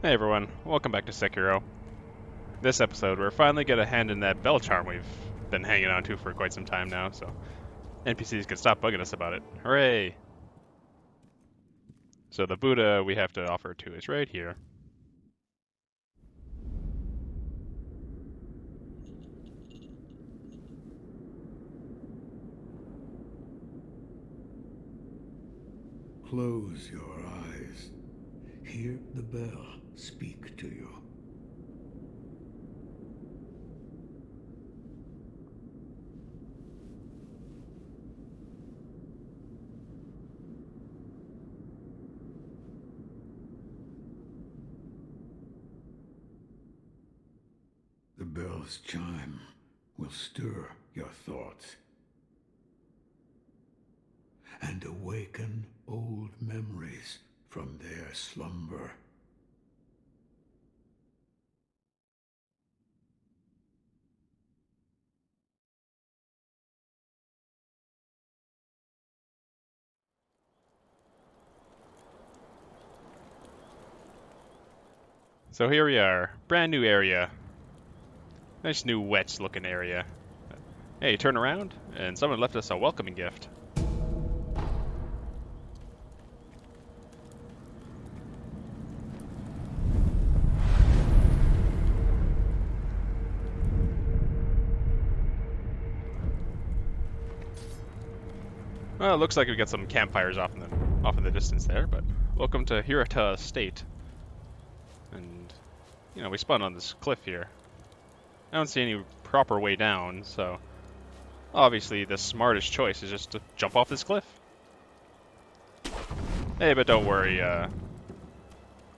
Hey everyone, welcome back to Sekiro. This episode, we're finally gonna hand in that bell charm we've been hanging on to for quite some time now, so NPCs can stop bugging us about it. Hooray! So the Buddha we have to offer to is right here. Close your eyes. Hear the bell speak to you. The bell's chime will stir your thoughts and awaken old memories from their slumber. So here we are, brand new area. Nice new wet looking area. Hey, turn around, and someone left us a welcoming gift. Well, it looks like we got some campfires off in the distance there, but welcome to Hirata Estate. And we spawned on this cliff here. I don't see any proper way down, so obviously the smartest choice is just to jump off this cliff. Hey, but don't worry,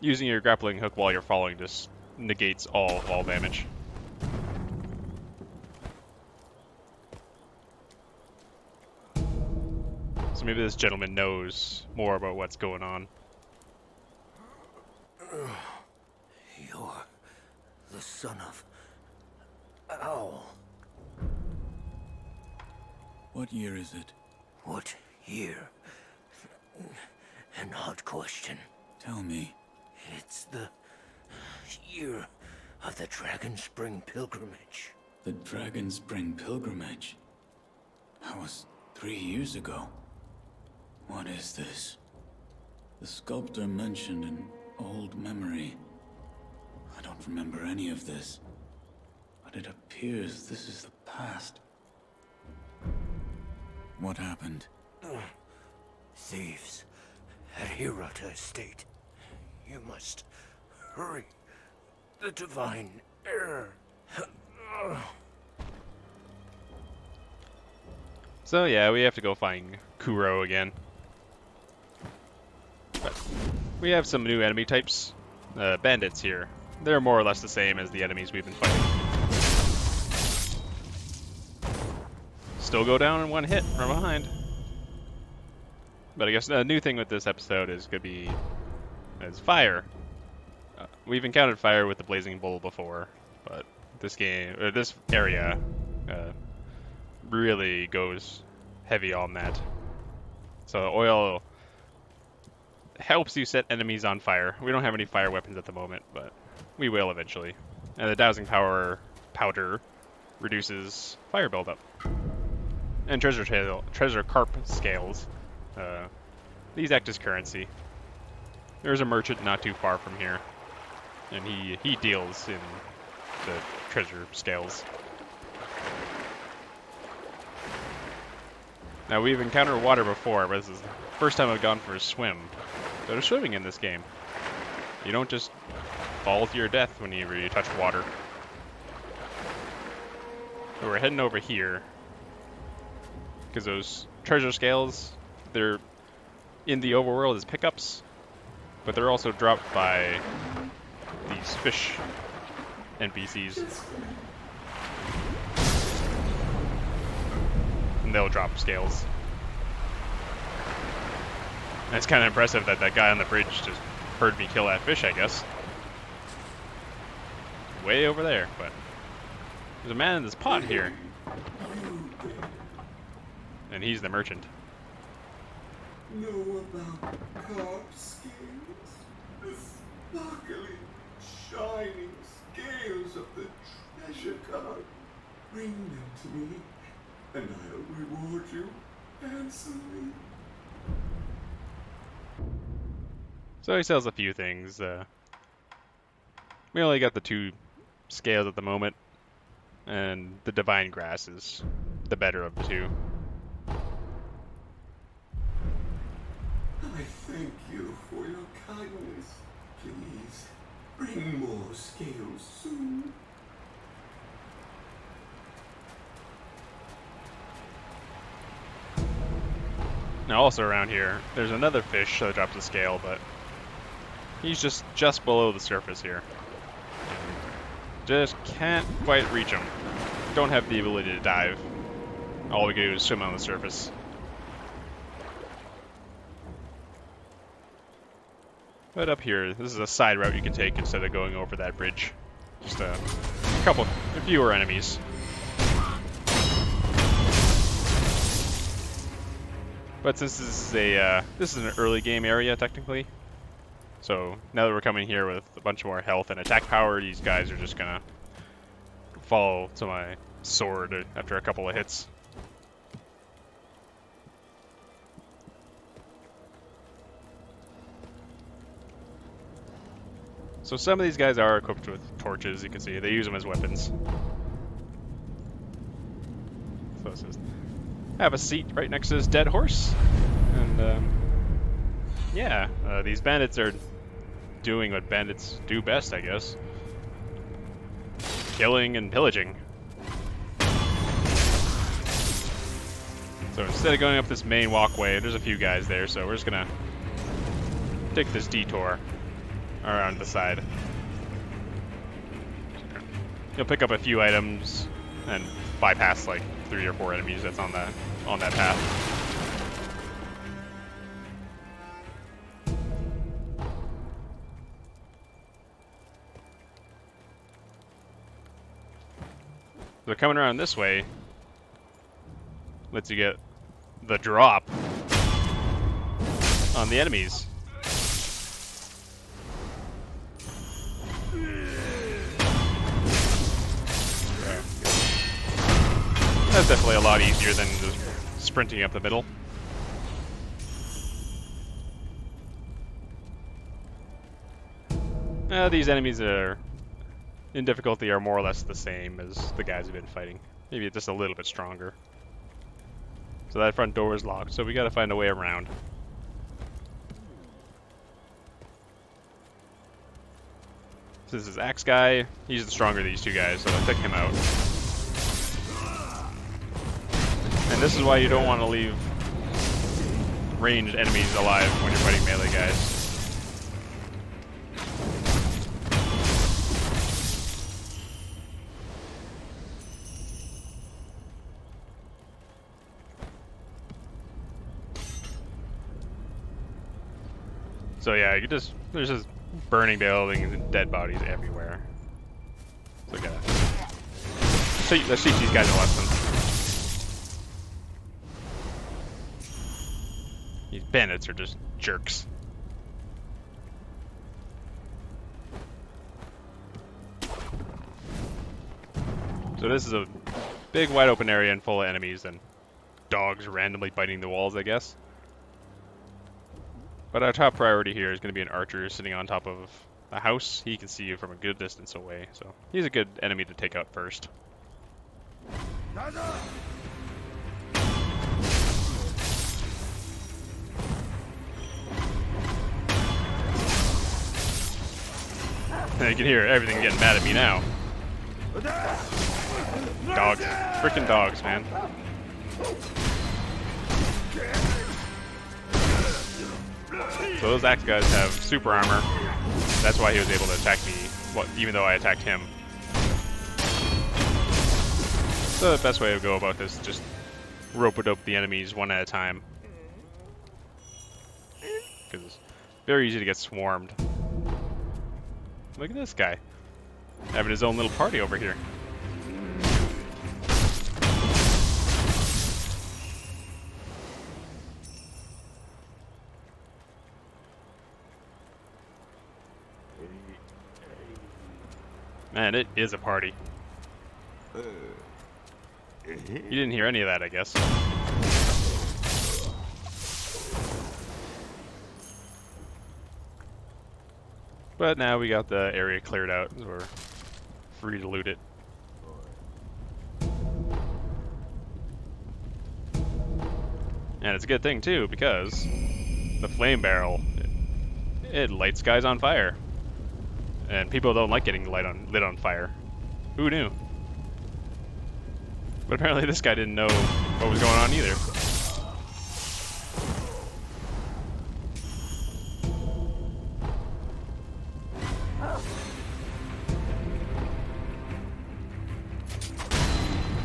using your grappling hook while you're falling just negates all fall damage. So maybe this gentleman knows more about what's going on. You're the son of Owl. What year is it? What year? An odd question. Tell me. It's the year of the Dragon Spring pilgrimage. The Dragon Spring pilgrimage? That was 3 years ago. What is this? The sculptor mentioned an old memory. I don't remember any of this. But it appears this is the past. What happened? Thieves at Hirata Estate. You must hurry. The divine error. So yeah, we have to go find Kuro again. But we have some new enemy types. Bandits here. They're more or less the same as the enemies we've been fighting. Still go down in one hit from behind. But I guess the new thing with this episode is going to be fire. We've encountered fire with the Blazing Bull before, but this area really goes heavy on that. So oil helps you set enemies on fire. We don't have any fire weapons at the moment, but we will eventually. And the dowsing powder reduces fire buildup. And treasure carp scales. These act as currency. There's a merchant not too far from here, and he deals in the treasure scales. Now we've encountered water before, but this is the first time I've gone for a swim. There's swimming in this game. You don't just fall to your death whenever you touch water. So we're heading over here, because those treasure scales, they're in the overworld as pickups, but they're also dropped by these fish NPCs. And they'll drop scales. And it's kind of impressive that that guy on the bridge just heard me kill that fish, I guess. Way over there, but there's a man in this pot here. And he's the merchant. Know about carp skins? The sparkling shining scales of the treasure card. Bring them to me, and I'll reward you handsomely. So he sells a few things. We only got the 2 scales at the moment, and the divine grass is the better of the 2. I thank you for your kindness. Please, bring more scales soon. Now also around here, there's another fish that drops a scale, but he's just below the surface here. Just can't quite reach him. Don't have the ability to dive. All we can do is swim on the surface. But up here, this is a side route you can take instead of going over that bridge. Just a fewer enemies. But since this is an early game area technically, so now that we're coming here with a bunch more health and attack power, these guys are just gonna fall to my sword after a couple of hits. So some of these guys are equipped with torches, you can see. They use them as weapons. So this is, have a seat right next to this dead horse. And yeah, these bandits are doing what bandits do best, I guess. Killing and pillaging. So instead of going up this main walkway, there's a few guys there, so we're just gonna take this detour around the side. You'll pick up a few items and bypass like 3 or 4 enemies that's on that path. So coming around this way lets you get the drop on the enemies. That's definitely a lot easier than just sprinting up the middle. These enemies are in difficulty are more or less the same as the guys we've been fighting. Maybe just a little bit stronger. So that front door is locked, so we gotta find a way around. So this is Axe Guy. He's the stronger of these 2 guys, so let's take him out. And this is why you don't want to leave ranged enemies alive when you're fighting melee guys. So yeah, there's just burning buildings and dead bodies everywhere. So let's teach these guys a lesson. These bandits are just jerks. So this is a big wide open area and full of enemies and dogs randomly biting the walls, I guess. But our top priority here is going to be an archer sitting on top of a house. He can see you from a good distance away, so he's a good enemy to take out first. And you can hear everything getting mad at me now. Dogs. Frickin' dogs, man. So those axe guys have super armor. That's why he was able to attack me, even though I attacked him. So the best way to go about this is just rope-a-dope the enemies one at a time. Because it's very easy to get swarmed. Look at this guy. Having his own little party over here. Man, it is a party. You didn't hear any of that, I guess. But now we got the area cleared out, so we're free to loot it. And it's a good thing too, because the flame barrel, it lights guys on fire. And people don't like getting lit on fire. Who knew? But apparently this guy didn't know what was going on either.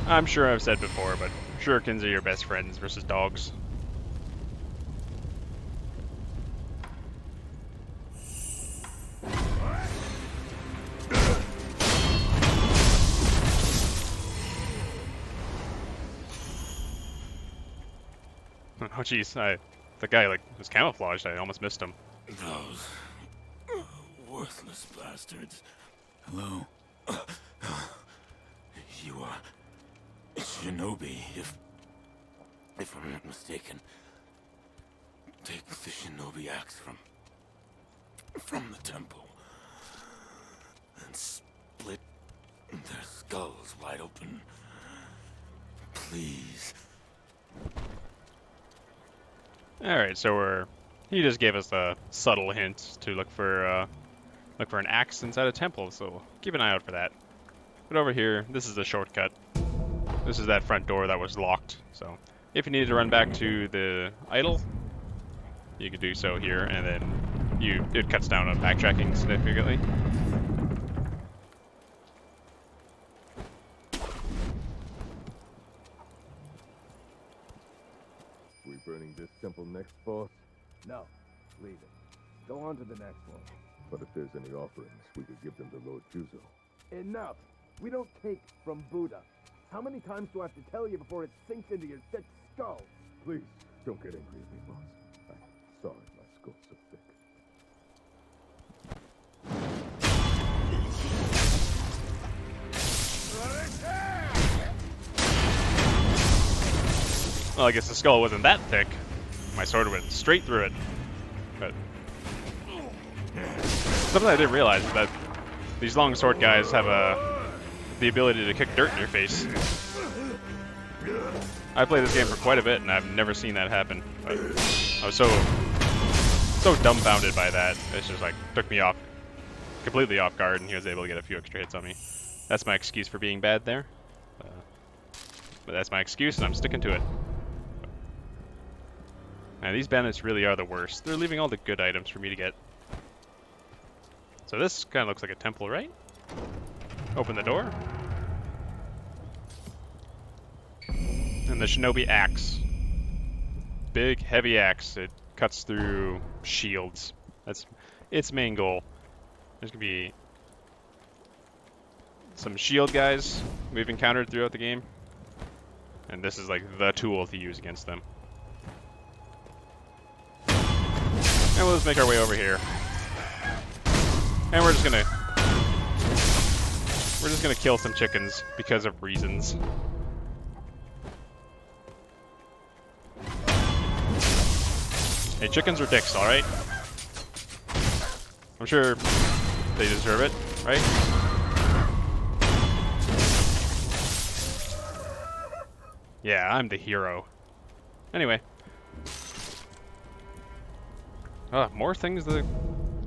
I'm sure I've said before, but shurikens are your best friends versus dogs. Oh jeez, the guy like was camouflaged. I almost missed him. Those worthless bastards. Hello. You are Shinobi, if I'm not mistaken. Take the Shinobi axe from the temple and split their skulls wide open. Please. Alright, so he just gave us a subtle hint to look for an axe inside a temple, so keep an eye out for that. But over here, this is a shortcut. This is that front door that was locked, so if you needed to run back to the idol, you could do so here, and then it cuts down on backtracking significantly. We burning this temple next, boss? No, leave it. Go on to the next one. But if there's any offerings, we could give them to Lord Juzo. Enough! We don't take from Buddha. How many times do I have to tell you before it sinks into your thick skull? Please, don't get angry at me, boss. I'm sorry my skull's so thick. Well, I guess the skull wasn't that thick. My sword went straight through it. But something I didn't realize is that these long sword guys have the ability to kick dirt in your face. I played this game for quite a bit, and I've never seen that happen. But I was so dumbfounded by that. It's just like took me completely off guard, and he was able to get a few extra hits on me. That's my excuse for being bad there. But that's my excuse, and I'm sticking to it. Man, these bandits really are the worst. They're leaving all the good items for me to get. So this kind of looks like a temple, right? Open the door. And the Shinobi axe. Big, heavy axe. It cuts through shields. That's its main goal. There's gonna be some shield guys we've encountered throughout the game. And this is like the tool to use against them. And we'll just make our way over here. And we're just gonna kill some chickens because of reasons. Hey, chickens are dicks, alright? I'm sure they deserve it, right? Yeah, I'm the hero. Anyway. More things the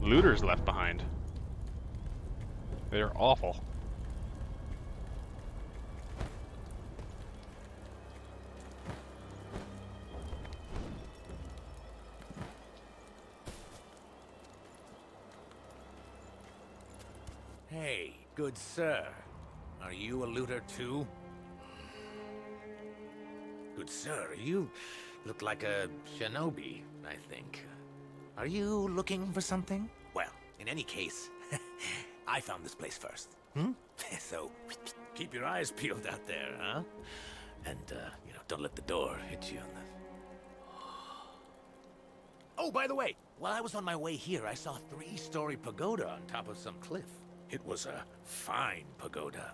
looters left behind. They're awful. Hey, good sir. Are you a looter too? Good sir, you look like a shinobi, I think. Are you looking for something? Well, in any case, I found this place first. So, keep your eyes peeled out there, huh? And, don't let the door hit you on the... Oh, by the way, while I was on my way here, I saw a 3-story pagoda on top of some cliff. It was a fine pagoda.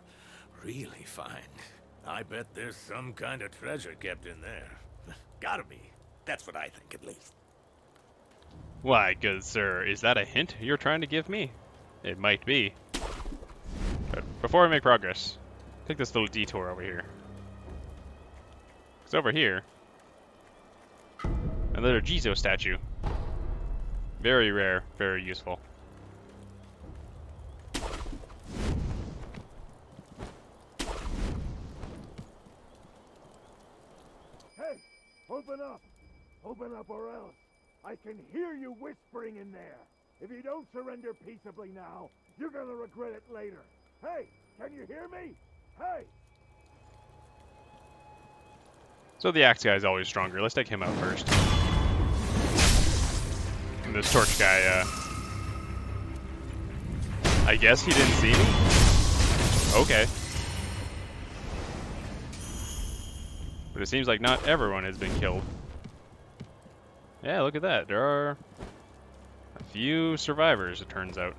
Really fine. I bet there's some kind of treasure kept in there. Gotta be. That's what I think, at least. Why, good sir, is that a hint you're trying to give me? It might be. But before we make progress, take this little detour over here. Because over here, another Jizo statue. Very rare, very useful. Hey, open up! Open up or else! I can hear you whispering in there! If you don't surrender peaceably now, you're gonna regret it later! Hey, can you hear me? Hey! So the axe guy is always stronger. Let's take him out first. And this torch guy, I guess he didn't see me? Okay. But it seems like not everyone has been killed. Yeah, look at that. There are a few survivors, it turns out.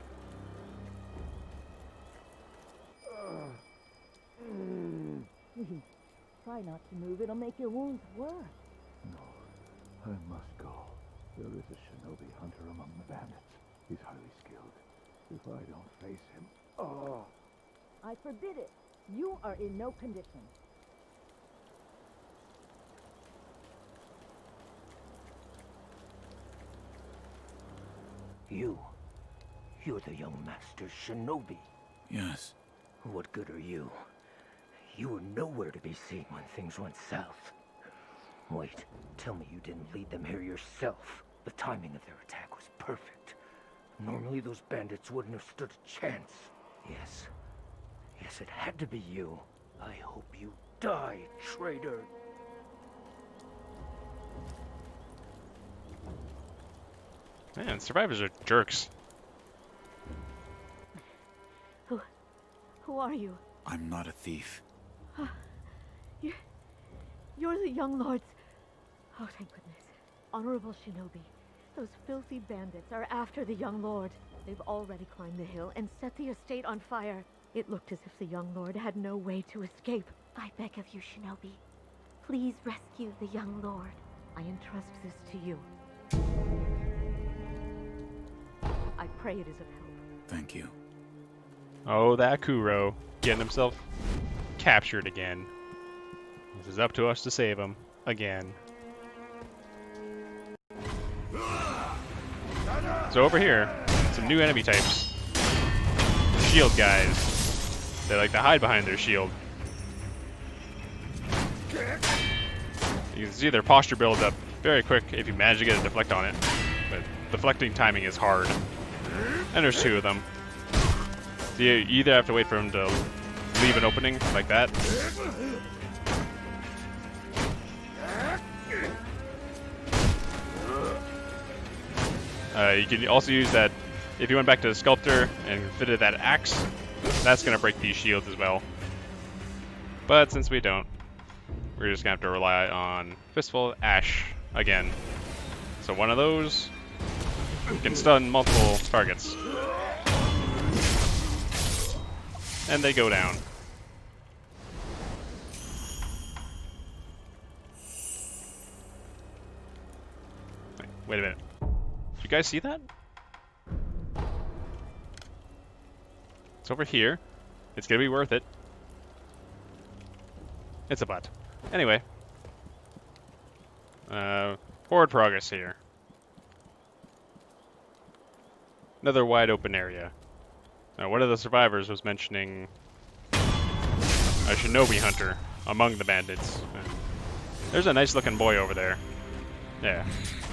Try not to move, it'll make your wounds worse. No, I must go. There is a Shinobi hunter among the bandits. He's highly skilled. If I don't face him... Oh! I forbid it. You are in no condition. You're the young master Shinobi. Yes. What good are you? You were nowhere to be seen when things went south. Wait, tell me you didn't lead them here yourself. The timing of their attack was perfect. Normally those bandits wouldn't have stood a chance. Yes, it had to be you. I hope you die, traitor. Man, survivors are jerks. Who are you? I'm not a thief. You're the young lords. Oh, thank goodness. Honorable Shinobi, those filthy bandits are after the young lord. They've already climbed the hill and set the estate on fire. It looked as if the young lord had no way to escape. I beg of you, Shinobi. Please rescue the young lord. I entrust this to you. I pray it is of help. Thank you. Oh, that Kuro getting himself captured again. This is up to us to save him again. So over here, some new enemy types. Shield guys. They like to hide behind their shield. You can see their posture builds up very quick if you manage to get a deflect on it. But deflecting timing is hard. And there's two of them. So you either have to wait for him to leave an opening like that. You can also use that, if you went back to the sculptor and fitted that axe, that's going to break these shields as well. But since we don't, we're just going to have to rely on Fistful Ash again. So one of those can stun multiple targets. And they go down. Wait a minute. Did you guys see that? It's over here. It's gonna be worth it. It's a butt. Anyway. Forward progress here. Another wide open area. One of the survivors was mentioning a Shinobi hunter among the bandits. There's a nice looking boy over there. Yeah.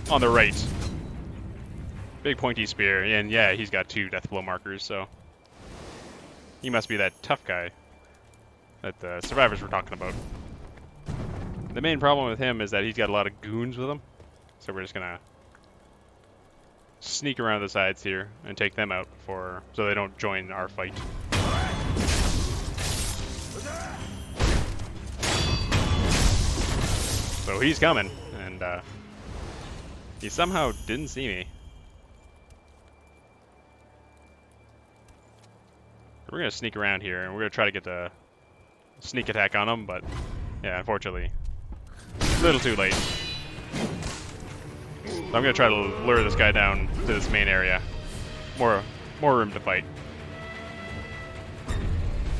On the right. Big pointy spear, and yeah, he's got 2 death blow markers, so he must be that tough guy that the survivors were talking about. The main problem with him is that he's got a lot of goons with him, so we're just gonna sneak around the sides here and take them out before, so they don't join our fight. So he's coming, and he somehow didn't see me. We're gonna sneak around here, and we're gonna try to get the sneak attack on him, but yeah, unfortunately, a little too late. So I'm gonna try to lure this guy down to this main area. More room to fight.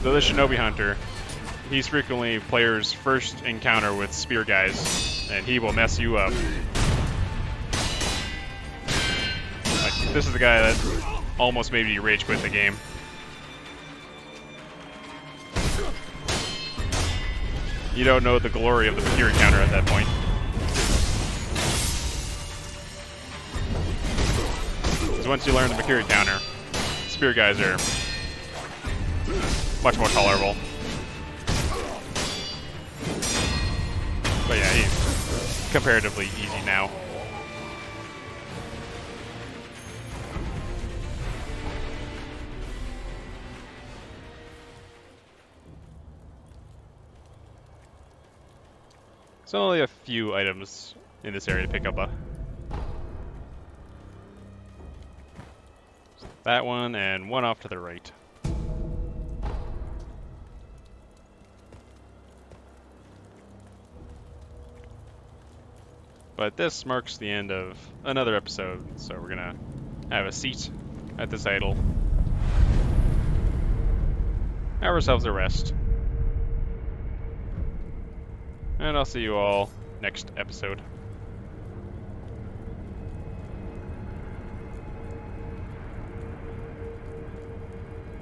So the Shinobi Hunter, he's frequently players' first encounter with spear guys, and he will mess you up. Like, this is the guy that almost made me rage quit the game. You don't know the glory of the spear encounter at that point. Because once you learn the Makiri counter, spear guys are much more tolerable. But yeah, he's comparatively easy now. So only a few items in this area to pick up. That one and one off to the right. But this marks the end of another episode, so we're gonna have a seat at this idol. Have ourselves a rest. And I'll see you all next episode.